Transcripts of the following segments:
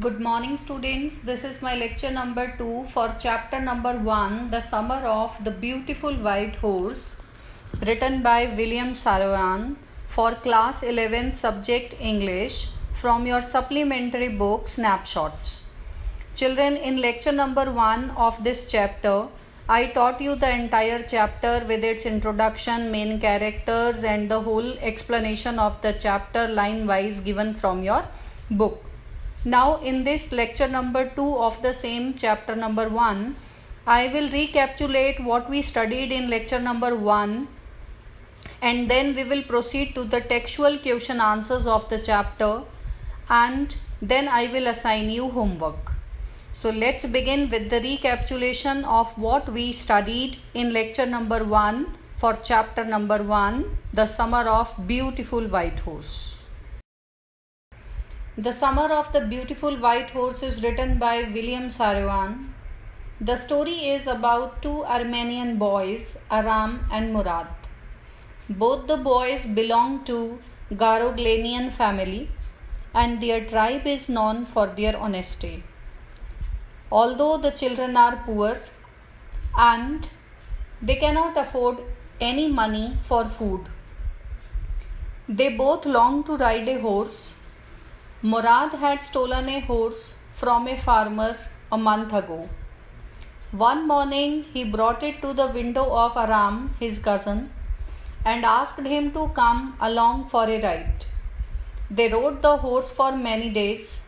Good morning, students. This is my lecture number 2 for chapter number 1, The Summer of the Beautiful White Horse, written by William Saroyan for class 11th subject English from your supplementary book Snapshots. Children, in lecture number 1 of this chapter, I taught you the entire chapter with its introduction, main characters, and the whole explanation of the chapter line wise given from your book. Now in this lecture number 2 of the same chapter number 1, I will recapitulate what we studied in lecture number 1 and then we will proceed to the textual question answers of the chapter and then I will assign you homework. So let's begin with the recapitulation of what we studied in lecture number 1 for chapter number 1, The Summer of Beautiful White Horse. The Summer of the Beautiful White Horse is written by William Saroyan. The story is about two Armenian boys, Aram and Murad. Both the boys belong to Garoglanian family and their tribe is known for their honesty. Although the children are poor and they cannot afford any money for food, they both long to ride a horse. Murad had stolen a horse from a farmer a month ago. One morning he brought it to the window of Aram, his cousin, and asked him to come along for a ride. They rode the horse for many days.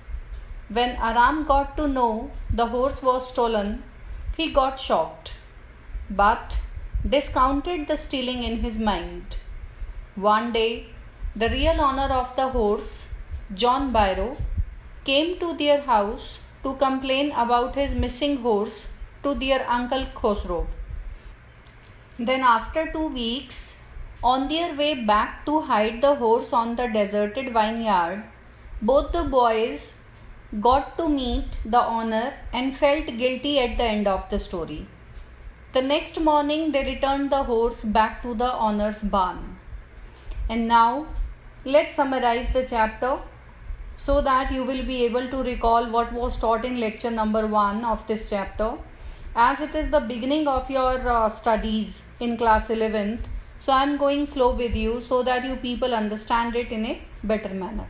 When Aram got to know the horse was stolen, he got shocked, but discounted the stealing in his mind. One day, the real owner of the horse, John Byro, came to their house to complain about his missing horse to their uncle Khosrow. Then after 2 weeks, on their way back to hide the horse on the deserted vineyard, both the boys got to meet the owner and felt guilty at the end of the story. The next morning they returned the horse back to the owner's barn. And now let's summarize the chapter so that you will be able to recall what was taught in lecture number 1 of this chapter, as it is the beginning of your studies in class 11th. So I am going slow with you so that you people understand it in a better manner.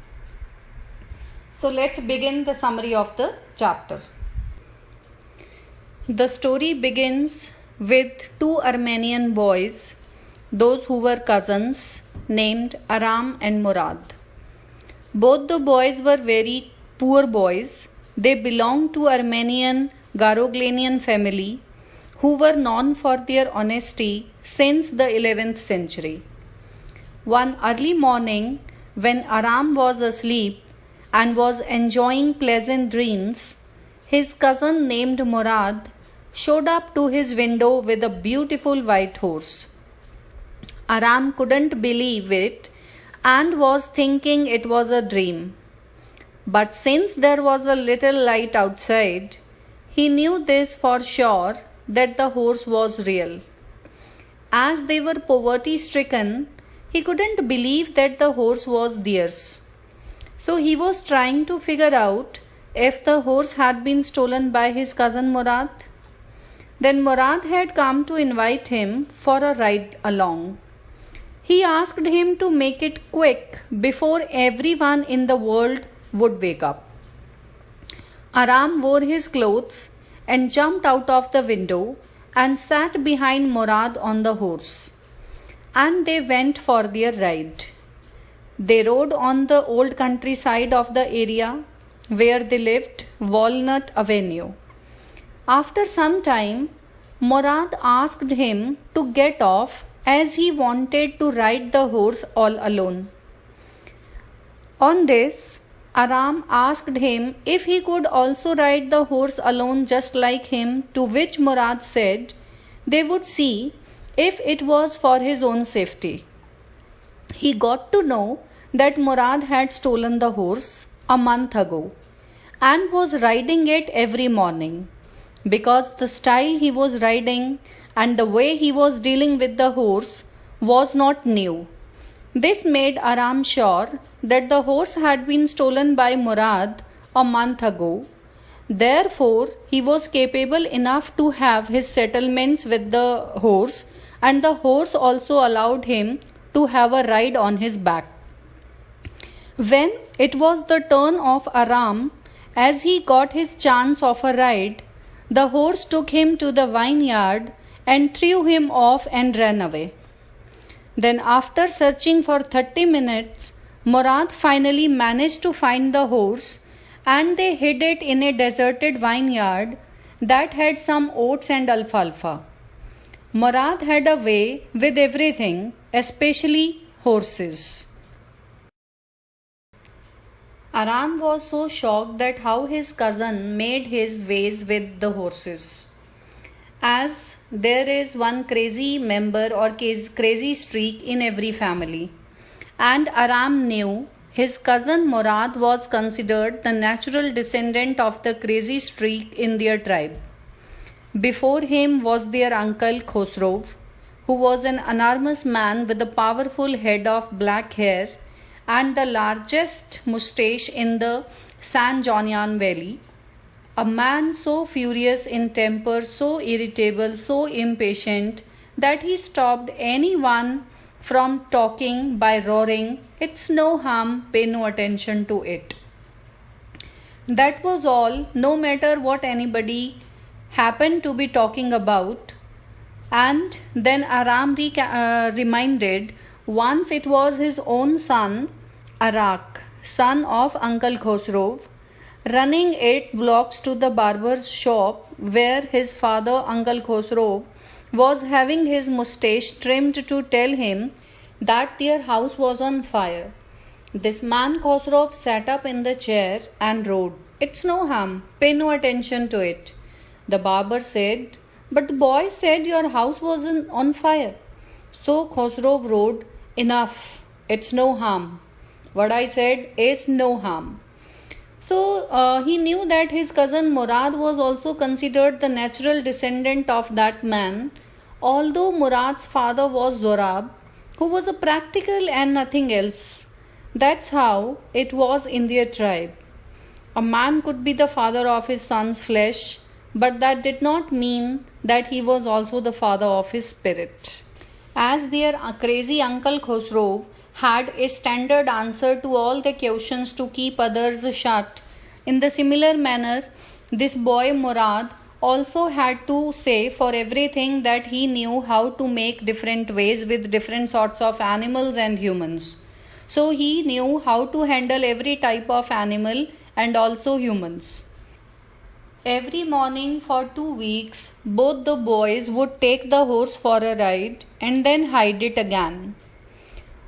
So let's begin the summary of the chapter. The story begins with two Armenian boys, those who were cousins, named Aram and Murad. Both the boys were very poor boys. They belonged to Armenian Garoglanian family who were known for their honesty since the 11th century. One early morning, when Aram was asleep and was enjoying pleasant dreams, his cousin named Murad showed up to his window with a beautiful white horse. Aram couldn't believe it and was thinking it was a dream. But since there was a little light outside, he knew this for sure that the horse was real. As they were poverty stricken, he couldn't believe that the horse was theirs. So he was trying to figure out if the horse had been stolen by his cousin Murad. Then Murad had come to invite him for a ride along. He asked him to make it quick before everyone in the world would wake up. Aram wore his clothes and jumped out of the window and sat behind Murad on the horse. And they went for their ride. They rode on the old countryside of the area where they lived, Walnut Avenue. After some time, Murad asked him to get off as he wanted to ride the horse all alone. On this, Aram asked him if he could also ride the horse alone just like him, to which Murad said they would see if it was for his own safety. He got to know that Murad had stolen the horse a month ago and was riding it every morning, because the style he was riding and the way he was dealing with the horse was not new. This made Aram sure that the horse had been stolen by Murad a month ago. Therefore, he was capable enough to have his settlements with the horse, and the horse also allowed him to have a ride on his back. When it was the turn of Aram, as he got his chance of a ride, the horse took him to the vineyard and threw him off and ran away. Then, after searching for 30 minutes, Murad finally managed to find the horse, and they hid it in a deserted vineyard that had some oats and alfalfa. Murad had a way with everything, especially horses. Aram was so shocked at how his cousin made his ways with the horses. As there is one crazy member or crazy streak in every family, and Aram knew his cousin Murad was considered the natural descendant of the crazy streak in their tribe. Before him was their uncle Khosrow, who was an enormous man with a powerful head of black hair and the largest moustache in the San Jonian Valley. A man so furious in temper, so irritable, so impatient that he stopped anyone from talking by roaring, "It's no harm, pay no attention to it." That was all, no matter what anybody happened to be talking about. And then Aram reminded once it was his own son, Arak, son of Uncle Khosrow, running 8 blocks to the barber's shop where his father, Uncle Khosrow, was having his moustache trimmed to tell him that their house was on fire. This man Khosrow sat up in the chair and roared, "It's no harm, pay no attention to it." The barber said, "But the boy said your house was on fire." So Khosrow roared, "Enough, it's no harm. What I said is no harm." So he knew that his cousin Murad was also considered the natural descendant of that man, although Murad's father was Zorab, who was a practical and nothing else. That's how it was in their tribe. A man could be the father of his son's flesh, but that did not mean that he was also the father of his spirit. As their crazy uncle Khosrow had a standard answer to all the questions to keep others shut, in the similar manner, this boy Murad also had to say for everything that he knew how to make different ways with different sorts of animals and humans. So he knew how to handle every type of animal and also humans. Every morning for 2 weeks, both the boys would take the horse for a ride and then hide it again.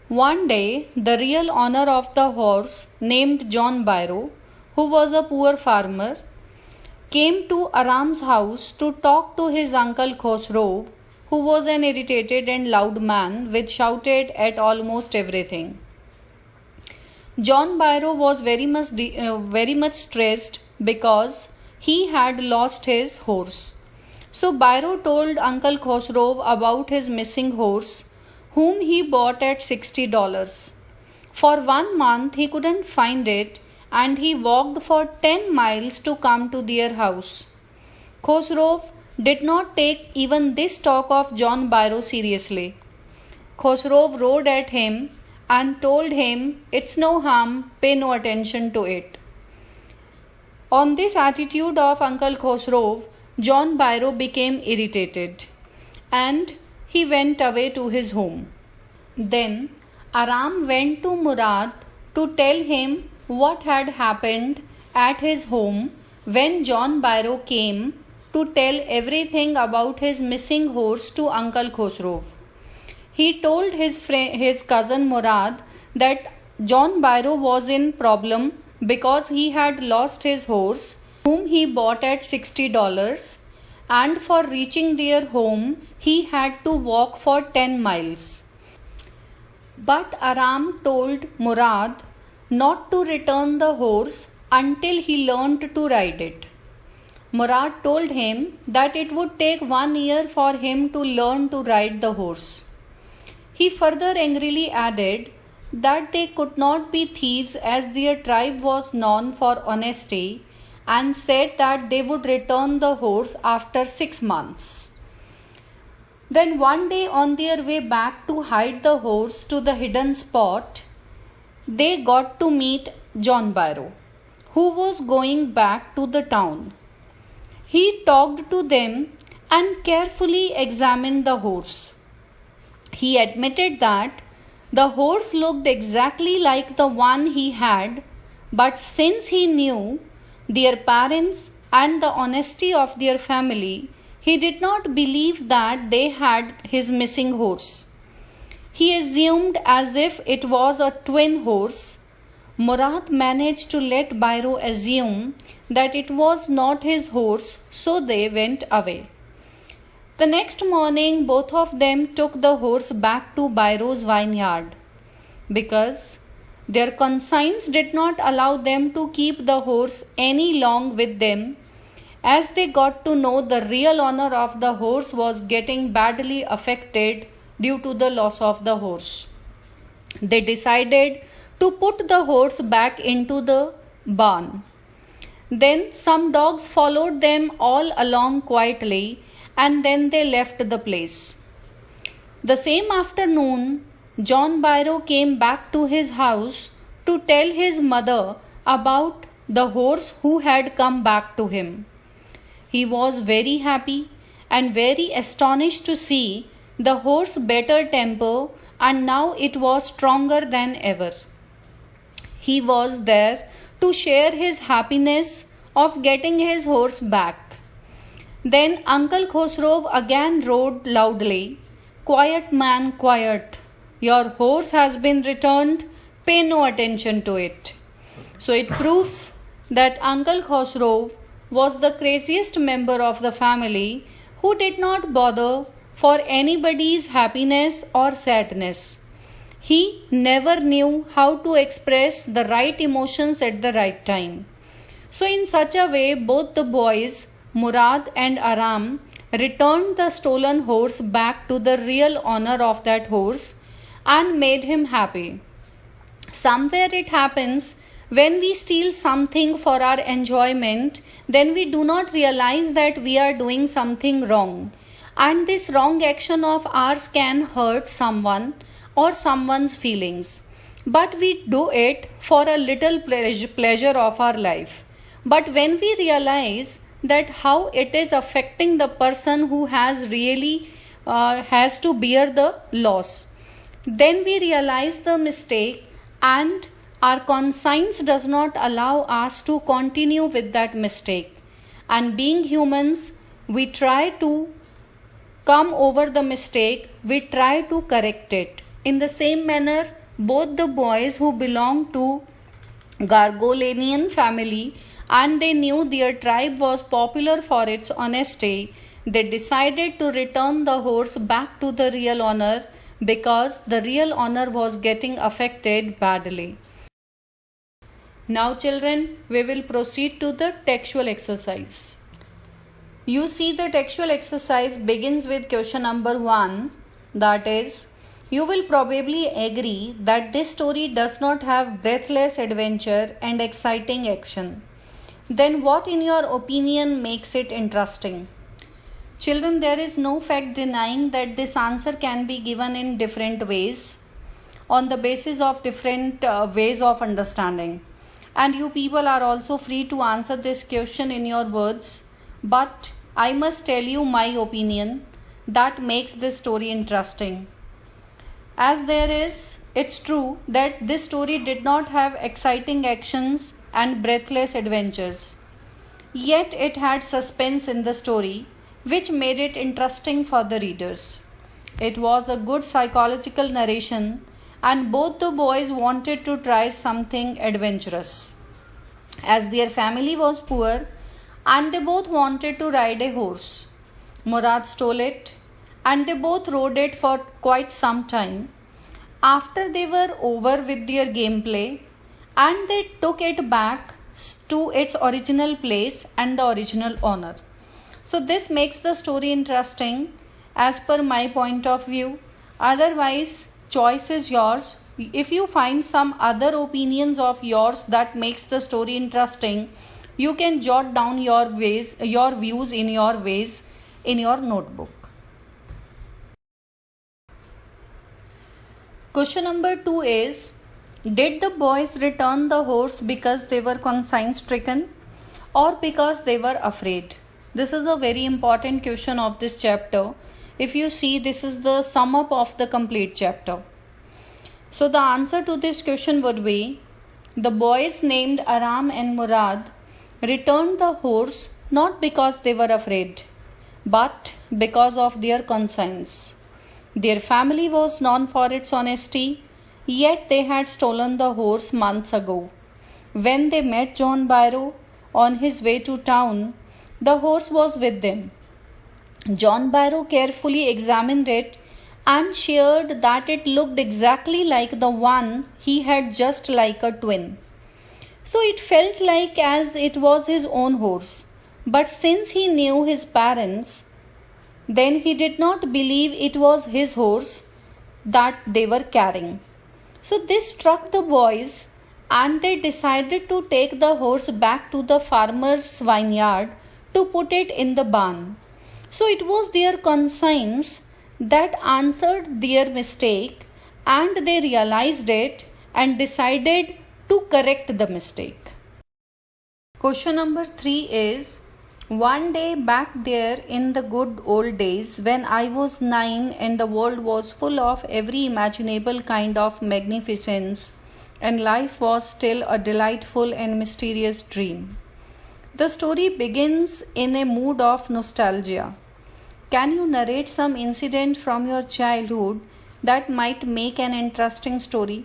One day, the real owner of the horse, named John Byro, who was a poor farmer, came to Aram's house to talk to his uncle Khosrow, who was an irritated and loud man which shouted at almost everything. John Byro was very much stressed because he had lost his horse. So Byro told Uncle Khosrow about his missing horse, whom he bought at $60. For 1 month he couldn't find it, and he walked for 10 miles to come to their house. Khosrow did not take even this talk of John Byro seriously. Khosrow roared at him and told him, "It's no harm, pay no attention to it." On this attitude of Uncle Khosrow, John Byro became irritated and he went away to his home. Then Aram went to Murad to tell him what had happened at his home when John Byro came to tell everything about his missing horse to Uncle Khosrow. He told his cousin Murad that John Byro was in problem because he had lost his horse, whom he bought at $60, and for reaching their home he had to walk for 10 miles. But Aram told Murad not to return the horse until he learnt to ride it. Murad told him that it would take 1 year for him to learn to ride the horse. He further angrily added that they could not be thieves as their tribe was known for honesty, and said that they would return the horse after 6 months. Then one day, on their way back to hide the horse to the hidden spot, they got to meet John Barrow, who was going back to the town. He talked to them and carefully examined the horse. He admitted that the horse looked exactly like the one he had, but since he knew their parents and the honesty of their family, he did not believe that they had his missing horse. He assumed as if it was a twin horse. Murad managed to let Barrow assume that it was not his horse, so they went away. The next morning, both of them took the horse back to Barrow's vineyard because their conscience did not allow them to keep the horse any long with them, as they got to know the real owner of the horse was getting badly affected due to the loss of the horse. They decided to put the horse back into the barn. Then some dogs followed them all along quietly, and then they left the place. The same afternoon, John Barrow came back to his house to tell his mother about the horse who had come back to him. He was very happy and very astonished to see the horse better temper, and now it was stronger than ever. He was there to share his happiness of getting his horse back. Then Uncle Khosrow again roared loudly, "Quiet, man, quiet. Your horse has been returned. Pay no attention to it." So it proves that Uncle Khosrow was the craziest member of the family who did not bother for anybody's happiness or sadness. He never knew how to express the right emotions at the right time. So in such a way, both the boys, Murad and Aram, returned the stolen horse back to the real owner of that horse and made him happy. Somewhere it happens, when we steal something for our enjoyment, then we do not realize that we are doing something wrong. And this wrong action of ours can hurt someone or someone's feelings. But we do it for a little pleasure of our life. But when we realize that how it is affecting the person who has really has to bear the loss, then we realize the mistake, and our conscience does not allow us to continue with that mistake. And being humans, we try to come over the mistake, we try to correct it. In the same manner, both the boys who belonged to Gargolanian family and they knew their tribe was popular for its honesty, they decided to return the horse back to the real owner because the real owner was getting affected badly. Now children, we will proceed to the textual exercise. You see, the textual exercise begins with question number 1, that is, you will probably agree that this story does not have breathless adventure and exciting action. Then what in your opinion makes it interesting? Children, there is no fact denying that this answer can be given in different ways on the basis of different ways of understanding. And you people are also free to answer this question in your words. But I must tell you my opinion that makes this story interesting. As it's true that this story did not have exciting actions and breathless adventures. Yet it had suspense in the story, which made it interesting for the readers. It was a good psychological narration, and both the boys wanted to try something adventurous. As their family was poor, and they both wanted to ride a horse. Murad stole it, and they both rode it for quite some time. After they were over with their gameplay, and they took it back to its original place and the original owner. So this makes the story interesting as per my point of view. Otherwise, choice is yours. If you find some other opinions of yours that makes the story interesting, you can jot down your views in your notebook. Question number 2 is, did the boys return the horse because they were conscience stricken or because they were afraid? This is a very important question of this chapter. If you see, this is the sum up of the complete chapter. So the answer to this question would be, the boys named Aram and Murad returned the horse not because they were afraid, but because of their conscience. Their family was known for its honesty, yet they had stolen the horse months ago. When they met John Barrow on his way to town, the horse was with them. John Barrow carefully examined it and shared that it looked exactly like the one he had, just like a twin. So it felt like as it was his own horse. But since he knew his parents, then he did not believe it was his horse that they were carrying. So this struck the boys, and they decided to take the horse back to the farmer's vineyard to put it in the barn. So it was their conscience that answered their mistake, and they realized it and decided to correct the mistake. Question number 3 is, one day back there in the good old days when I was 9 and the world was full of every imaginable kind of magnificence and life was still a delightful and mysterious dream. The story begins in a mood of nostalgia. Can you narrate some incident from your childhood that might make an interesting story?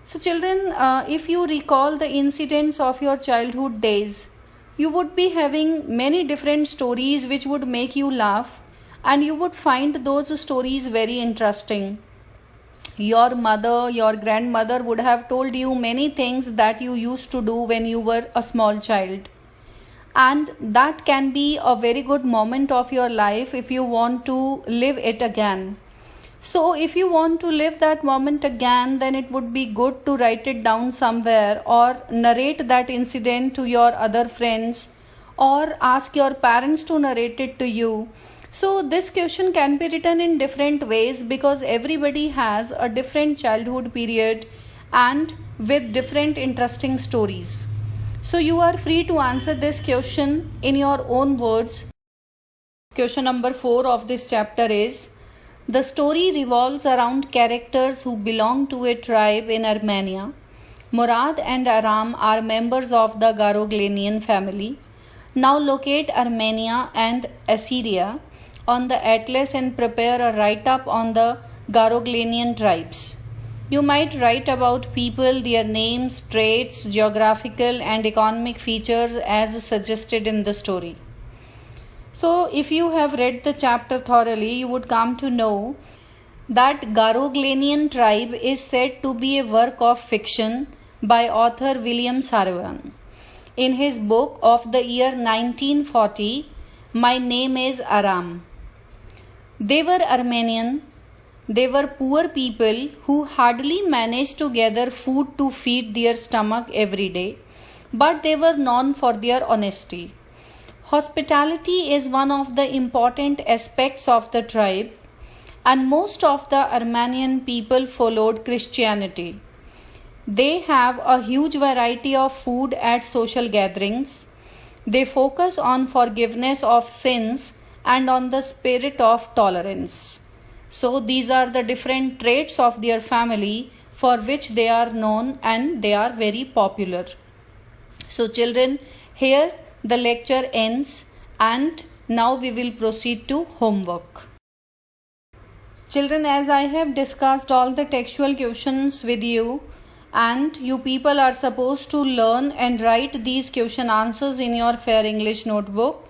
So children, if you recall the incidents of your childhood days, you would be having many different stories which would make you laugh, and you would find those stories very interesting. Your mother, your grandmother would have told you many things that you used to do when you were a small child. And that can be a very good moment of your life if you want to live it again. So if you want to live that moment again, then it would be good to write it down somewhere or narrate that incident to your other friends or ask your parents to narrate it to you. So this question can be written in different ways because everybody has a different childhood period and with different interesting stories. So you are free to answer this question in your own words. Question number 4 of this chapter is, the story revolves around characters who belong to a tribe in Armenia. Murad and Aram are members of the Garoglanian family. Now locate Armenia and Assyria on the atlas and prepare a write-up on the Garoglanian tribes. You might write about people, their names, traits, geographical and economic features as suggested in the story. So if you have read the chapter thoroughly, you would come to know that Garoglanian tribe is said to be a work of fiction by author William Saroyan. In his book of the year 1940, My Name is Aram. They were Armenian. They were poor people who hardly managed to gather food to feed their stomach every day, but they were known for their honesty. Hospitality is one of the important aspects of the tribe, and most of the Armenian people followed Christianity. They have a huge variety of food at social gatherings. They focus on forgiveness of sins and on the spirit of tolerance. So these are the different traits of their family for which they are known and they are very popular. So children, here the lecture ends and now we will proceed to homework. Children, as I have discussed all the textual questions with you, and you people are supposed to learn and write these question answers in your Fair English notebook.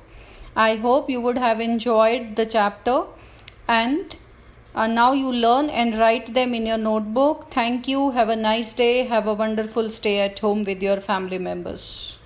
I hope you would have enjoyed the chapter and now you learn and write them in your notebook. Thank you. Have a nice day. Have a wonderful stay at home with your family members.